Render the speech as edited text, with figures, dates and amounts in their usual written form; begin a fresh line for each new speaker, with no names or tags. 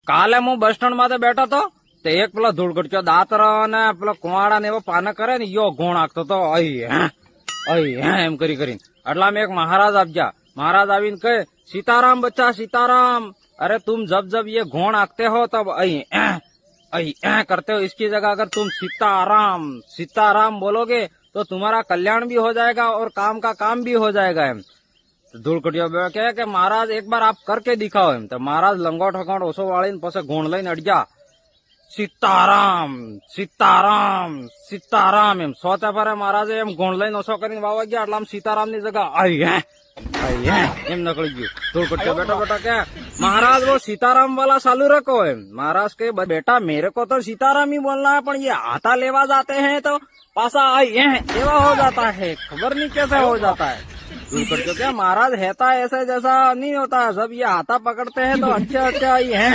કાલે હું bus stand માં બેઠો તો તે એક પેલો ધૂળગટક્યો દાતરા ને પેલો કુવાડા ને એવો પાન કરે ને યો ઘોણ આખતો તો અહી એમ કરી કરીને એટલા મેં એક મહારાજ આપ્યા महाराज आवीन कहे सीताराम बच्चा सीताराम अरे तुम जब जब ये घोण आंकते हो तब करते हो इसकी जगह अगर तुम सीताराम सीताराम बोलोगे तो तुम्हारा कल्याण भी हो जाएगा और काम का काम भी हो जाएगा एम तो धूलकटिया कहे कि महाराज एक बार आप करके दिखाओ एम तो महाराज लंगोट हकोट ओसो वाळीने पछी घोण लईने अडग्या सीताराम सीताराम सीताराम एम सोते पर महाराजे एम घोण लईने ओसो करीने वावा गया એટલે सीताराम ની जगह एम निकल गयो धूलकटिया बेटा बेटा क्या महाराज वो सीताराम वाला चालू रखो एम महाराज के बेटा मेरे को तो सीताराम ही बोलना है पर ये हाथा लेवा जाते हैं तो पासा एवा हो जाता है खबर नहीं कैसे हो जाता है धूलकटिया क्या महाराज है ऐसे जैसा नहीं होता जब ये हाथा पकड़ते हैं तो अच्छे अच्छे आई है